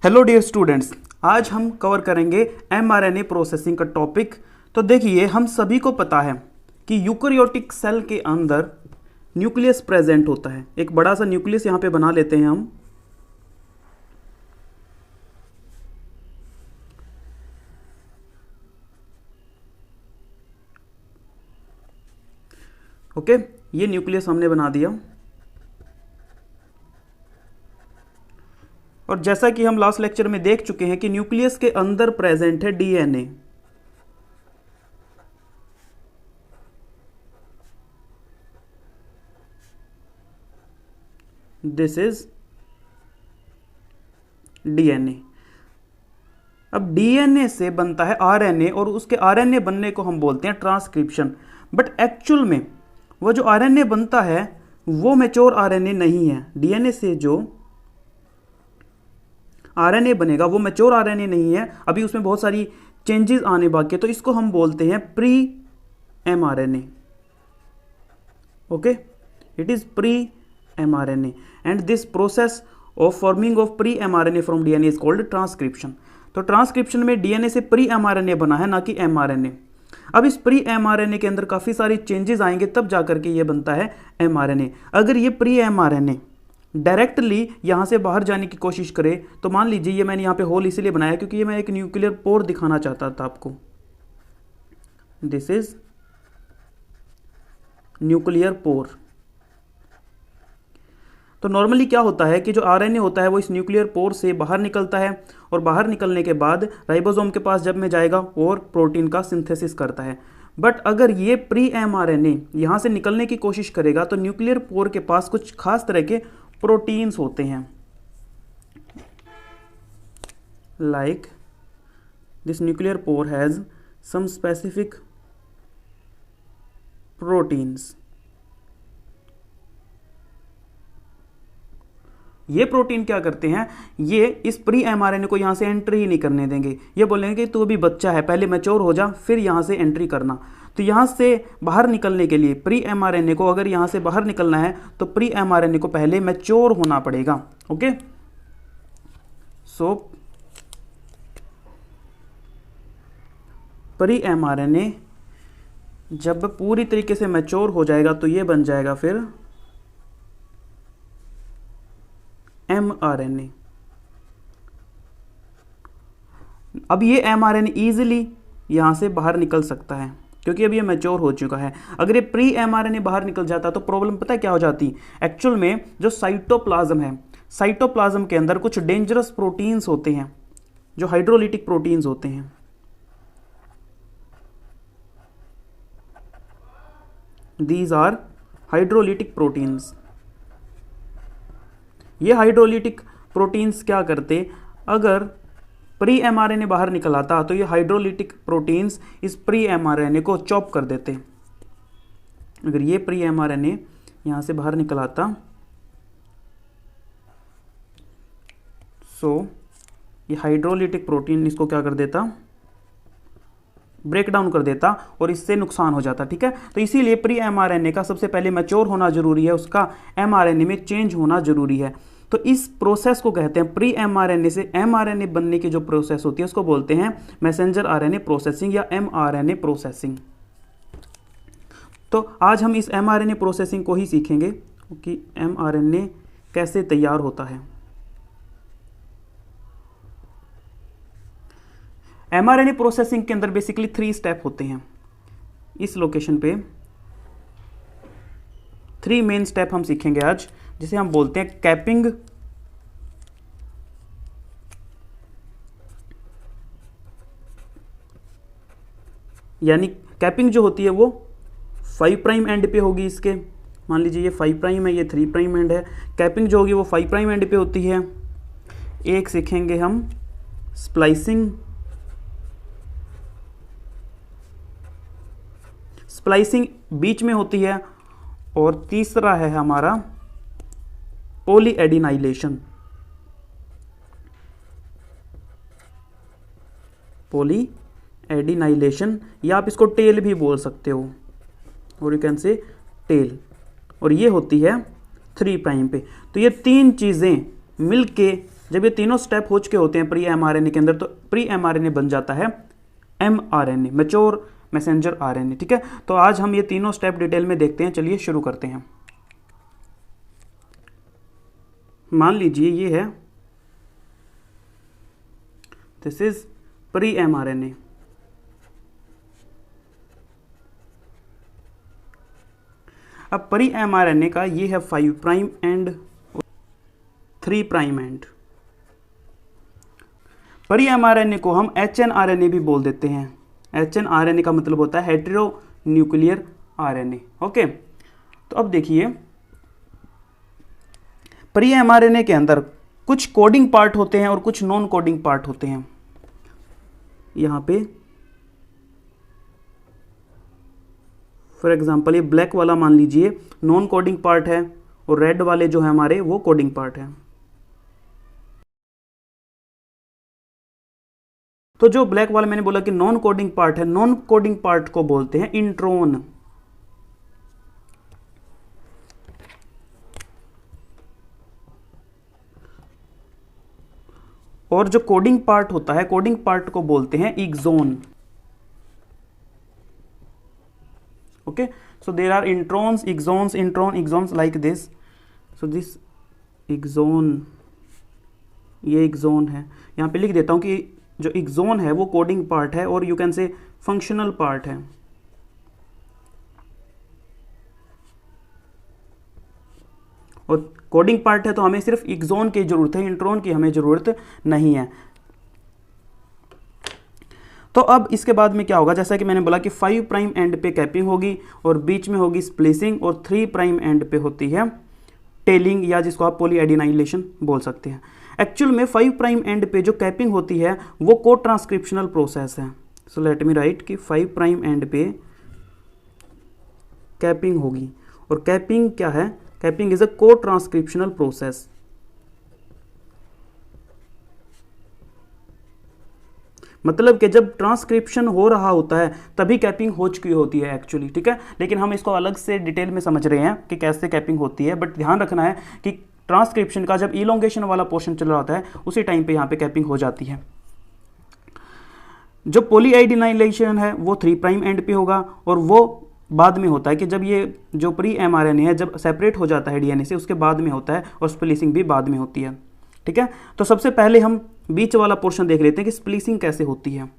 Hello dear students, आज हम cover करेंगे एमआरएनए प्रोसेसिंग का टॉपिक। तो देखिए, हम सभी को पता है कि यूकेरियोटिक सेल के अंदर न्यूक्लियस प्रेजेंट होता है। एक बड़ा सा न्यूक्लियस यहाँ पे बना लेते हैं हम। ओके, ये न्यूक्लियस हमने बना दिया। और जैसा कि हम लास्ट लेक्चर में देख चुके हैं कि न्यूक्लियस के अंदर प्रेजेंट है डीएनए। This is DNA. अब डीएनए से बनता है आरएनए और उसके आरएनए बनने को हम बोलते हैं ट्रांसक्रिप्शन। बट एक्चुअल में वो जो आरएनए बनता है वो मैच्योर आरएनए नहीं है। डीएनए से जो आरएनए बनेगा वो मैच्योर आरएनए नहीं है, अभी उसमें बहुत सारी चेंजेस आने बाकी है। तो इसको हम बोलते हैं pre mRNA. Okay, it is pre mRNA and this process of forming of pre mRNA from DNA is called transcription. तो ट्रांसक्रिप्शन में डीएनए से प्री एमआरएनए बना है, ना कि एमआरएनए। अब इस प्री एमआरएनए के अंदर काफ़ी सारी चेंजेस आएंगे, तब जाकर के ये बनता है एमआरएनए। अगर ये प्री एमआरएनए डायरेक्टली यहाँ से बाहर जाने की कोशिश करे तो मान लीजिए, ये मैंने यहाँ पे होल इसलिए बनाया क्योंकि ये मैं एक न्यूक्लियर पोर दिखाना चाहता था आपको। This is nuclear pore. तो नॉर्मली क्या होता है कि जो आरएनए होता है वो इस न्यूक्लियर पोर से बाहर निकलता है और बाहर निकलने के बाद राइबोसोम के पास जब में जाएगा और प्रोटीन का सिंथेसिस करता है। बट अगर ये प्री एमआरएनए यहाँ से निकलने की कोशिश करेगा तो न्यूक्लियर पोर के पास कुछ खास तरह के प्रोटीन्स होते हैं, like this nuclear pore has some specific proteins. ये प्रोटीन क्या करते हैं, ये इस प्री एमआरएनए को यहाँ से एंट्री ही नहीं करने देंगे। ये बोलेंगे कि तू अभी बच्चा है, पहले मैच्योर हो जा, फिर यहाँ से एंट्री करना। तो यहाँ से बाहर निकलने के लिए प्री एमआरएनए को, अगर यहाँ से बाहर निकलना है तो प्री एमआरएनए को पहले मैच्योर होना पड़ेगा। ओके, सो प्री एमआरएनए जब पूरी तरीके से मैच्योर हो जाएगा तो ये बन जाएगा फिर एमआरएनए। अब ये एमआरएनए इजीली यहाँ से बाहर निकल सकता है क्योंकि अब ये मैच्योर हो चुका है। अगर ये प्री एमआरएनए बाहर निकल जाता तो प्रॉब्लम पता है क्या हो जाती। एक्चुअल में जो साइटोप्लाज्म है, साइटोप्लाज्म के अंदर कुछ डेंजरस प्रोटीन्स होते हैं जो हाइड्रोलिटिक प्रोटीन्स होते हैं। These are hydrolytic proteins. ये हाइड्रोलिटिक प्रोटीन्स क्या करते, अगर प्री एमआरएनए बाहर निकल आता तो ये हाइड्रोलिटिक प्रोटीन्स इस प्री एमआरएनए को चॉप कर देते। अगर ये प्री एमआरएनए यहाँ से बाहर निकल आता सो ये हाइड्रोलिटिक प्रोटीन इसको क्या कर देता, ब्रेक डाउन कर देता और इससे नुकसान हो जाता। ठीक है, तो इसीलिए प्री एमआरएनए का सबसे पहले मैच्योर होना जरूरी है, उसका एमआरएनए में चेंज होना जरूरी है। तो इस प्रोसेस को कहते हैं, प्री एमआरएनए से एमआरएनए बनने की जो प्रोसेस होती है उसको बोलते हैं मैसेंजर आरएनए प्रोसेसिंग या एमआरएनए प्रोसेसिंग। तो आज हम इस एमआरएनए प्रोसेसिंग को ही सीखेंगे कि एमआरएनए कैसे तैयार होता है। एमआरएनए प्रोसेसिंग के अंदर बेसिकली 3 स्टेप होते हैं। इस लोकेशन पे 3 मेन स्टेप हम सीखेंगे आज, जिसे हम बोलते हैं कैपिंग, यानी कैपिंग जो होती है वो 5 प्राइम एंड पे होगी इसके। मान लीजिए ये 5 प्राइम है, ये 3 प्राइम एंड है। कैपिंग जो होगी वो 5 प्राइम एंड पे होती है। एक सीखेंगे हम स्प्लाइसिंग। स्प्लाइसिंग बीच में होती है। और तीसरा है हमारा पॉली एडिनाइलेशन। पॉली एडिनाइलेशन, या आप इसको टेल भी बोल सकते हो, और यू कैन से टेल। और ये होती है 3 प्राइम पे। तो ये 3 चीज़ें मिलके जब ये तीनों स्टेप हो चुके होते हैं प्री एमआरएनए के अंदर, तो प्री एमआरएनए बन जाता है एमआरएनए, मैच्योर मैसेंजर आरएनए। ठीक है, तो आज हम ये तीनों स्टेप डिटेल में देखते हैं। चलिए शुरू करते हैं। मान लीजिए ये है, दिस इज प्री एमआरएनए। अब प्री एमआरएनए का ये है 5 prime and 3 prime and. Pre mRNA को हम एचएनआरएनए भी बोल देते हैं। एचएनआरएनए का मतलब होता है हेटेरो न्यूक्लियर आरएनए। ओके, तो अब देखिए प्री एमआरएनए के अंदर कुछ कोडिंग पार्ट होते हैं और कुछ नॉन कोडिंग पार्ट होते हैं। यहां पे फॉर एग्जांपल ये ब्लैक वाला मान लीजिए नॉन कोडिंग पार्ट है और रेड वाले जो है हमारे वो कोडिंग पार्ट है। तो जो ब्लैक वाला मैंने बोला कि नॉन कोडिंग पार्ट है, नॉन कोडिंग पार्ट को बोलते हैं इंट्रोन। और जो कोडिंग पार्ट होता है, कोडिंग पार्ट को बोलते हैं exon. Okay, so there are introns, exons, intron, exons like this. So this exon, ये exon है, यहाँ पे लिख देता हूँ कि जो exon है वो कोडिंग पार्ट है और यू कैन से फंक्शनल पार्ट है। और कोडिंग पार्ट है तो हमें सिर्फ exon की जरूरत है, इंट्रॉन की हमें जरूरत नहीं है। तो अब इसके बाद में क्या होगा, जैसा कि मैंने बोला कि 5 प्राइम एंड पे कैपिंग होगी और बीच में होगी स्प्लिसिंग और 3 प्राइम एंड पे होती है टेलिंग, या जिसको आप पॉलीएडिनाइलेशन बोल सकते हैं। एक्चुअल में 5 प्राइम एंड पे जो कैपिंग होती है वो को ट्रांसक्रिप्शनल प्रोसेस है। सो लेट मी राइट कि 5 प्राइम एंड पे कैपिंग होगी। और कैपिंग क्या है, कैपिंग इज अ को ट्रांसक्रिप्शनल प्रोसेस। मतलब कि जब ट्रांसक्रिप्शन हो रहा होता है तभी कैपिंग हो चुकी होती है एक्चुअली। ठीक है, लेकिन हम इसको अलग से डिटेल में समझ रहे हैं कि कैसे कैपिंग होती है, बट ध्यान रखना है कि ट्रांसक्रिप्शन का जब इलोंगेशन वाला पोर्शन चल रहा होता है उसी टाइम पे यहाँ पे कैपिंग हो जाती है। जो पॉलीआइडिनाइलेशन है वो 3 प्राइम एंड पे होगा और वो बाद में होता है कि जब ये जो प्री एमआरएनए है जब सेपरेट हो जाता है डीएनए से, उसके बाद में होता है, और स्प्लिसिंग भी बाद में होती है। ठीक है, तो सबसे पहले हम बीच वाला पोर्शन देख लेते हैं कि स्प्लिसिंग कैसे होती है।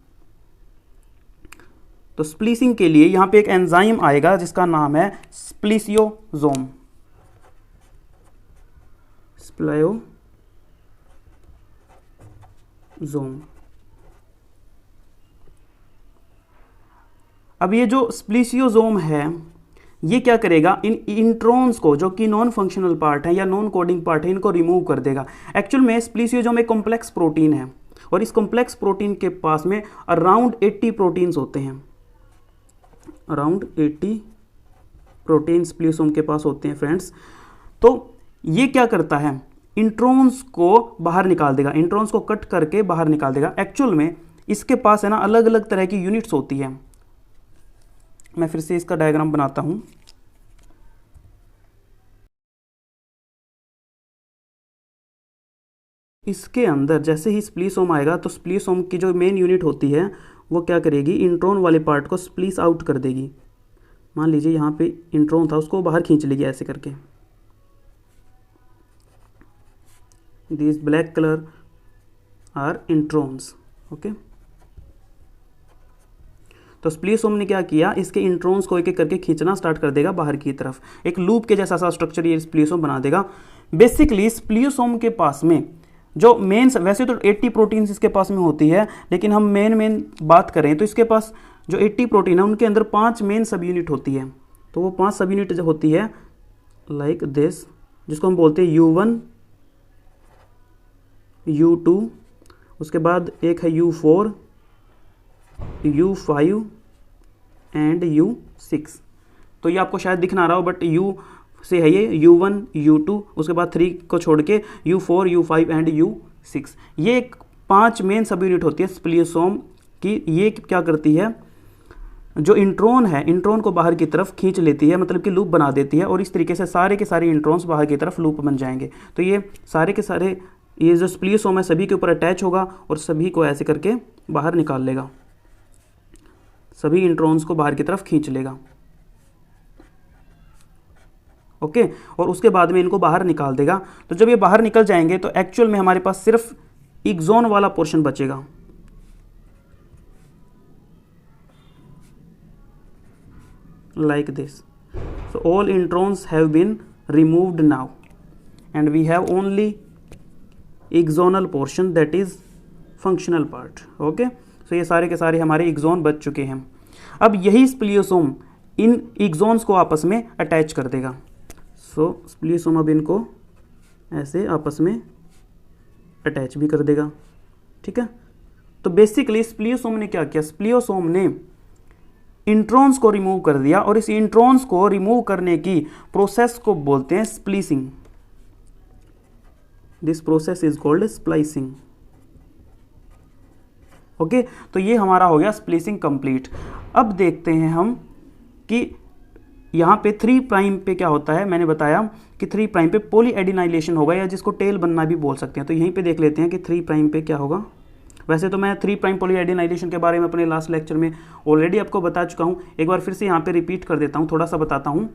तो स्प्लिसिंग के लिए यहां पे एक एंजाइम आएगा जिसका नाम है स्प्लिसियोसोम। स्प्लायोसोम। अब ये जो स्प्लिसियोसोम है ये क्या करेगा, इन इंट्रॉन्स को जो कि नॉन फंक्शनल पार्ट है या नॉन कोडिंग पार्ट है इनको रिमूव कर देगा। एक्चुअल में स्प्लिसियोसोम एक कॉम्प्लेक्स प्रोटीन है और इस कॉम्प्लेक्स प्रोटीन के पास में अराउंड 80 प्रोटीन्स होते हैं। अराउंड 80 प्रोटीन स्प्लिसियोसोम के पास होते हैं फ्रेंड्स। तो ये क्या करता है, इंट्रॉन्स को बाहर निकाल देगा, इंट्रॉन्स को कट करके बाहर निकाल देगा। एक्चुअल में इसके पास है ना अलग अलग तरह की यूनिट्स होती है। मैं फिर से इसका डायग्राम बनाता हूं। इसके अंदर जैसे ही स्प्लिसोम आएगा तो स्प्लिसोम की जो मेन यूनिट होती है वो क्या करेगी, इंट्रॉन वाले पार्ट को स्प्लिस आउट कर देगी। मान लीजिए यहाँ पे इंट्रॉन था, उसको बाहर खींच लेगी ऐसे करके। This black colour are introns. Okay, तो स्प्लिसोम ने क्या किया, इसके इंट्रॉन्स को एक एक करके खींचना स्टार्ट कर देगा बाहर की तरफ। एक लूप के जैसा सा स्ट्रक्चर ये स्प्लिसोम बना देगा। बेसिकली स्प्लिसोम के पास में जो मेन, वैसे तो 80 प्रोटीन्स इसके पास में होती है, लेकिन हम मेन बात करें तो इसके पास जो 80 प्रोटीन है उनके अंदर 5 मेन सब यूनिट होती है। तो वो 5 सब यूनिट जो होती है लाइक दिस, जिसको हम बोलते हैं U1, U2, उसके बाद एक है U4, U5 एंड U6। तो ये आपको शायद दिख ना रहा हो, बट U से है ये U1, U2, उसके बाद 3 को छोड़ के U4, U5 एंड U6। ये 5 मेन सब यूनिट होती है स्प्लिसोम की। ये क्या करती है, जो इंट्रॉन है इंट्रॉन को बाहर की तरफ खींच लेती है, मतलब कि लूप बना देती है, और इस तरीके से सारे के सारे इंट्रॉन्स बाहर की तरफ लूप बन जाएंगे। तो ये सारे के सारे ये जो स्प्लियोसोम है सभी के ऊपर अटैच होगा और सभी को ऐसे करके बाहर निकाल लेगा, सभी इंट्रॉन्स को बाहर की तरफ खींच लेगा। ओके, और उसके बाद में इनको बाहर निकाल देगा। तो जब ये बाहर निकल जाएंगे तो एक्चुअल में हमारे पास सिर्फ एक्सॉन वाला पोर्शन बचेगा। Like this. So all introns have been removed now and we have only exonal portion that is functional part. Okay, so ये सारे के सारे हमारे एक्सॉन बच चुके हैं। अब यही स्प्लियोसोम इन एक्सॉन्स को आपस में अटैच कर देगा। सो स्प्लियोसोम अब इनको ऐसे आपस में अटैच भी कर देगा। ठीक है, तो बेसिकली स्प्लियोसोम ने क्या किया, स्प्लियोसोम ने इंट्रॉन्स को रिमूव कर दिया और इस इंट्रॉन्स को रिमूव करने की प्रोसेस को बोलते हैं splicing. This process is called splicing. Okay, तो ये हमारा हो गया स्प्लीसिंग कंप्लीट। अब देखते हैं हम कि यहाँ पे 3 प्राइम पे क्या होता है। मैंने बताया कि 3 प्राइम पे पॉली एडिनाइलेशन होगा या जिसको टेल बनना भी बोल सकते हैं। तो यहीं पे देख लेते हैं कि 3 प्राइम पे क्या होगा। वैसे तो मैं 3 प्राइम पॉली एडिनाइलेशन के बारे में अपने लास्ट लेक्चर में ऑलरेडी आपको बता चुका हूँ। एक बार फिर से यहाँ पे रिपीट कर देता हूँ, थोड़ा सा बताता हूँ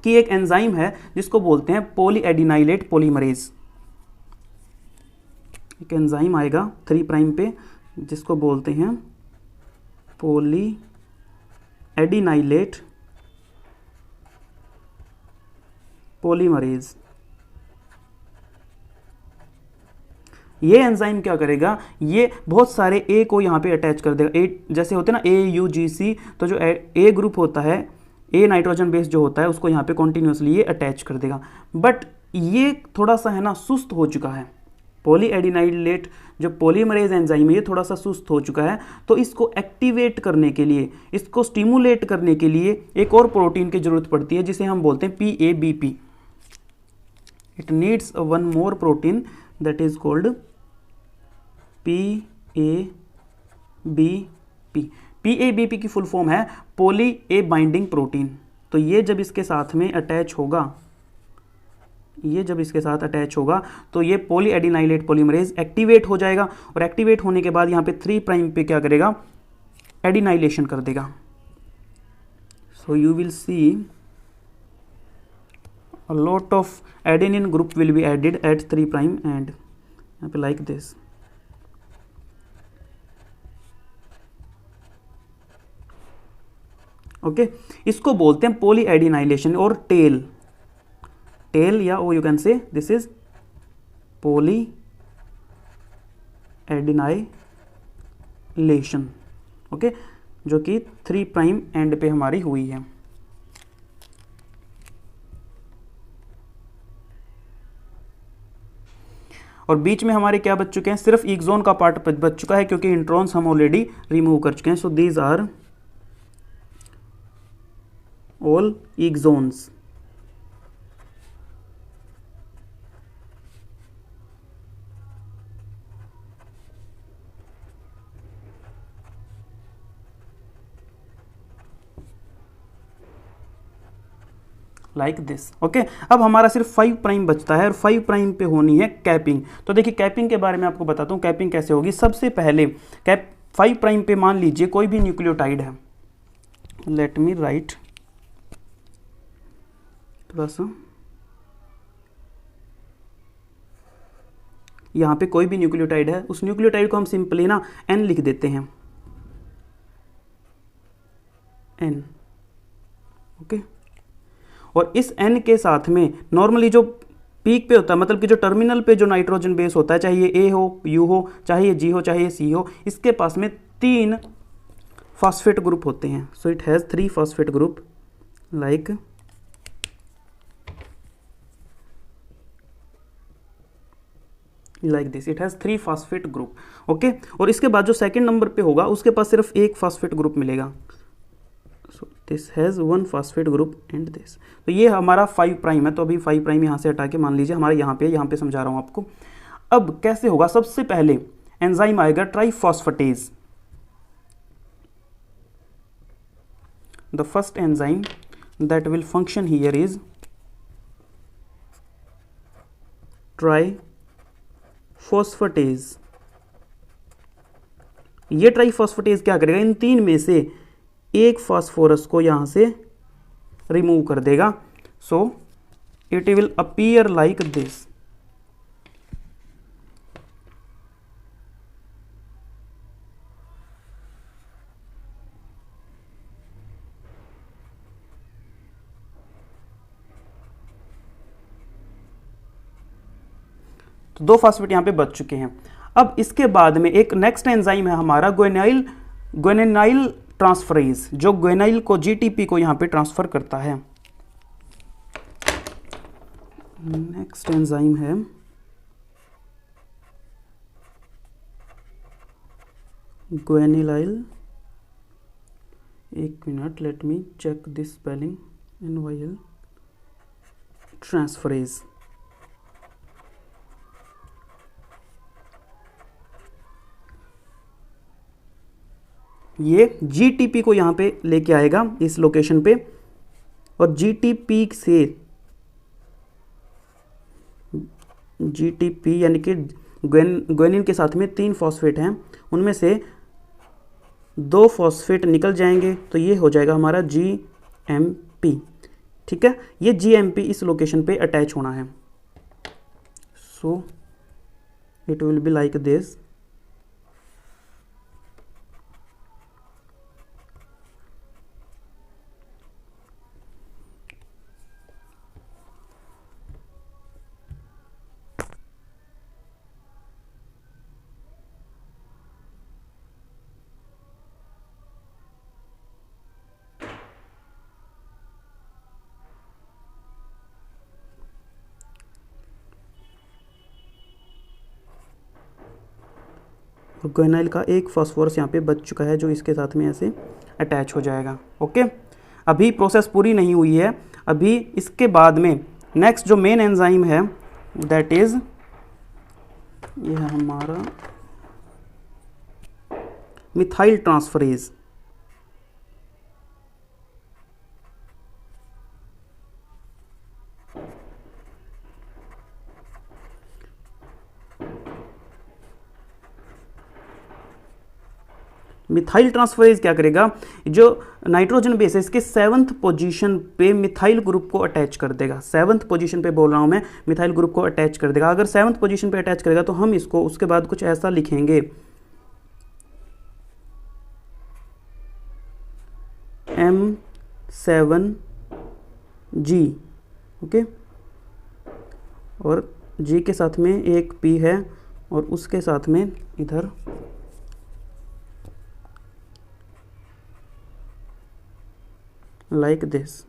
कि एक एंजाइम है जिसको बोलते हैं पॉली एडिनाइलेट पॉलीमरेज। एक एंजाइम आएगा 3 प्राइम पे जिसको बोलते हैं पॉली एडिनाइलेट पॉलीमरेज। ये एंजाइम क्या करेगा, ये बहुत सारे ए को यहाँ पे अटैच कर देगा। ए जैसे होते हैं ना AUGC, तो जो ए ग्रुप होता है, ए नाइट्रोजन बेस जो होता है, उसको यहाँ पे कॉन्टिन्यूसली ये अटैच कर देगा। बट ये थोड़ा सा है ना सुस्त हो चुका है। पॉली एडिनाइलेट जो पॉलीमरेज एंजाइम है ये थोड़ा सा सुस्त हो चुका है। तो इसको एक्टिवेट करने के लिए, इसको स्टिमुलेट करने के लिए एक और प्रोटीन की जरूरत पड़ती है जिसे हम बोलते हैं PABP। It needs one more protein that is called PABP। PABP की फुल फॉर्म है पॉली ए बाइंडिंग प्रोटीन। तो ये जब इसके साथ में अटैच होगा, ये जब इसके साथ अटैच होगा तो ये पॉली एडिनाइलेट पॉलीमरेज एक्टिवेट हो जाएगा और एक्टिवेट होने के बाद यहाँ पे 3 प्राइम पे क्या करेगा, एडिनाइलेशन कर देगा। So you will see a lot of adenine group will be added at 3 prime and यहाँ पे like this। ओके, इसको बोलते हैं पॉली एडिनाइलेशन और टेल या or you can say this is polyadenylation. Okay, जो कि 3 प्राइम एंड पे हमारी हुई है। और बीच में हमारे क्या बच चुके हैं, सिर्फ एक्सॉन का पार्ट बच चुका है क्योंकि इंट्रॉन्स हम ऑलरेडी रिमूव कर चुके हैं। So these are all exons. Like this. Okay, अब हमारा सिर्फ 5 प्राइम बचता है और 5 प्राइम पे होनी है कैपिंग। तो देखिए कैपिंग के बारे में आपको बताता हूँ कैपिंग कैसे होगी। सबसे पहले 5 प्राइम पे मान लीजिए कोई भी न्यूक्लियोटाइड है। लेट मी राइट थोड़ा सा, यहाँ पे कोई भी न्यूक्लियोटाइड है, उस न्यूक्लियोटाइड को हम सिंपली ना N लिख देते हैं, N। ओके, और इस N के साथ में नॉर्मली जो पीक पे होता है, मतलब कि जो टर्मिनल पे जो नाइट्रोजन बेस होता है, चाहे ये A हो, U हो, चाहे ये G हो, चाहे ये C हो, इसके पास में 3 फॉस्फेट ग्रुप होते हैं। So it has 3 phosphate group like this. It has 3 phosphate group. Okay, और इसके बाद जो सेकेंड नंबर पे होगा उसके पास सिर्फ 1 फॉस्फेट ग्रुप मिलेगा। So this has 1 phosphate group and this. तो ये हमारा 5 प्राइम है। तो अभी 5 प्राइम यहाँ से हटा के मान लीजिए हमारे यहाँ पे समझा रहा हूँ आपको। अब कैसे होगा, सबसे पहले एंजाइम आएगा triphosphatase. The first enzyme that will function here is triphosphatase. Phosphatase. ये ट्राइफॉस्फेटेज क्या करेगा, इन तीन में से एक फास्फोरस को यहां से रिमूव कर देगा। So it will appear like this. तो दो फास्फेट यहां पे बच चुके हैं। अब इसके बाद में एक नेक्स्ट एंजाइम है हमारा ग्वेनिनाइल ट्रांसफरेज, जो ग्वेनाइल को जीटीपी को यहां पे ट्रांसफर करता है। नेक्स्ट एंजाइम है ग्वेनिलाइल, एक minute, let me check this spelling, NYL transferase. ये जीटीपी को यहां पे लेके आएगा इस लोकेशन पे, और जीटीपी से जीटीपी यानी कि ग्वेनिन के साथ में 3 फॉस्फेट हैं, उनमें से 2 फॉस्फेट निकल जाएंगे, तो ये हो जाएगा हमारा GMP। ठीक है, ये GMP इस लोकेशन पे अटैच होना है। So it will be like this. और ग्वेनाइल का एक फॉस्फोरस यहाँ पे बच चुका है, जो इसके साथ में ऐसे अटैच हो जाएगा। ओके, अभी प्रोसेस पूरी नहीं हुई है। अभी इसके बाद में नेक्स्ट जो मेन एंजाइम है दैट इज ये है हमारा मिथाइल ट्रांसफरेज। मिथाइल ट्रांसफरेज क्या करेगा, जो नाइट्रोजन बेस है इसके 7th पोजीशन पे मिथाइल ग्रुप को अटैच कर देगा। 7th पोजीशन पे बोल रहा हूं मैं, मिथाइल ग्रुप को अटैच कर देगा। अगर 7th पोजीशन पे अटैच करेगा तो हम इसको उसके बाद कुछ ऐसा लिखेंगे, M7G। ओके, और G के साथ में एक P है, और उसके साथ में इधर लाइक दिस।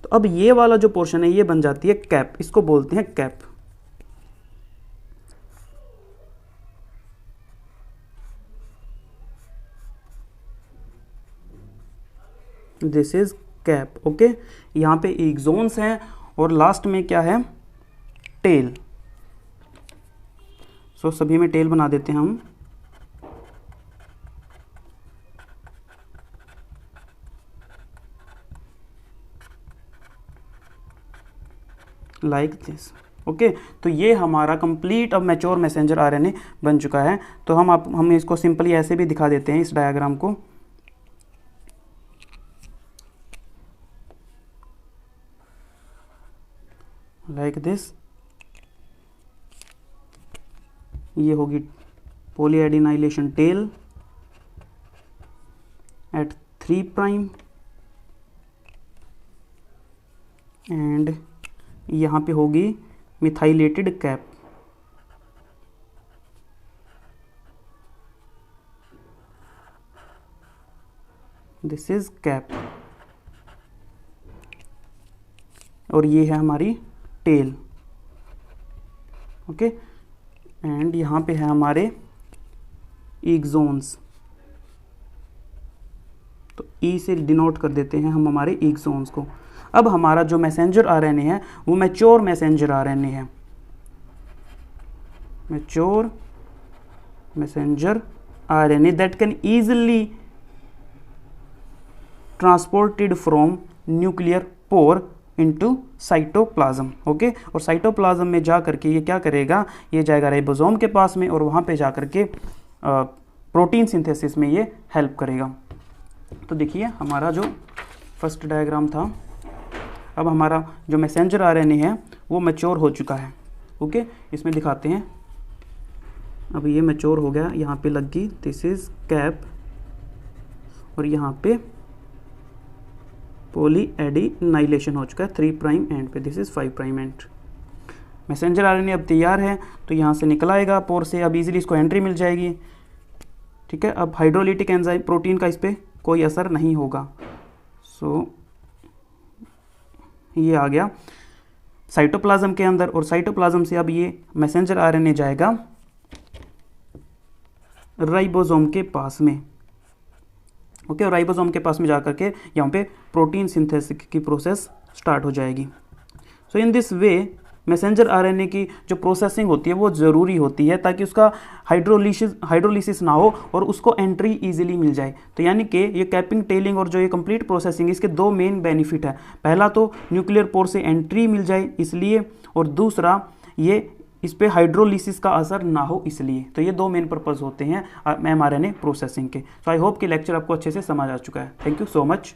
तो अब ये वाला जो पोर्शन है ये बन जाती है कैप, इसको बोलते हैं cap. This is cap. Okay, यहां पे एक्सोन्स हैं और लास्ट में क्या है, टेल। सो सभी में टेल बना देते हैं हम। Like this. ओके, तो ये हमारा कंप्लीट अब मैच्योर मैसेंजर आरएनए बन चुका है। तो हम इसको सिंपली ऐसे भी दिखा देते हैं इस डायग्राम को। Like this. ये होगी पॉलीएडिनाइलेशन टेल एट 3' एंड यहाँ पे होगी methylated cap. This is cap, और ये है हमारी टेल। ओके, एंड यहाँ पे है हमारे एक्सोन्स। तो ई से डिनोट कर देते हैं हम हमारे एक्सोन्स को। अब हमारा जो मैसेंजर आरएनए है वो मैच्योर मैसेंजर आरएनए है। Mature messenger RNA that can easily transported from nuclear pore into cytoplasm. Okay, और साइटोप्लाज्म में जा करके ये क्या करेगा, ये जाएगा राइबोसोम के पास में और वहाँ पे जा करके प्रोटीन सिंथेसिस में ये हेल्प करेगा। तो देखिए हमारा जो फर्स्ट डायग्राम था, अब हमारा जो मैसेंजर आरएनए है वो मैच्योर हो चुका है। ओके, इसमें दिखाते हैं। अब ये मैच्योर हो गया, यहाँ पे लग गई दिस इज कैप और यहाँ पे पॉलीएडिनाइलेशन हो चुका है 3 प्राइम एंड पे, this is 5 prime and. Messenger RNA अब तैयार है, तो यहाँ से निकल आएगा पोर से, अब इजीली इसको एंट्री मिल जाएगी। ठीक है, अब हाइड्रोलिटिक एंजाइम प्रोटीन का इस पर कोई असर नहीं होगा। सो ये आ गया साइटोप्लाज्म के अंदर और साइटोप्लाज्म से अब ये मैसेंजर आरएनए जाएगा राइबोसोम के पास में। ओके, और राइबोसोम के पास में जाकर के यहाँ पे प्रोटीन सिंथेसिस की प्रोसेस स्टार्ट हो जाएगी। So in this way messenger RNA की जो प्रोसेसिंग होती है वो ज़रूरी होती है ताकि उसका हाइड्रोलिसिस ना हो और उसको एंट्री इजीली मिल जाए। तो यानी कि ये कैपिंग, टेलिंग और जो ये कंप्लीट प्रोसेसिंग, इसके दो मेन बेनिफिट है। पहला तो न्यूक्लियर पोर से एंट्री मिल जाए इसलिए, और दूसरा ये इस पे हाइड्रोलिसिस का असर ना हो इसलिए। तो ये दो मेन पर्पस होते हैं एमआरएनए प्रोसेसिंग के। सो आई होप कि लेक्चर आपको अच्छे से समझ आ चुका है। Thank you so much.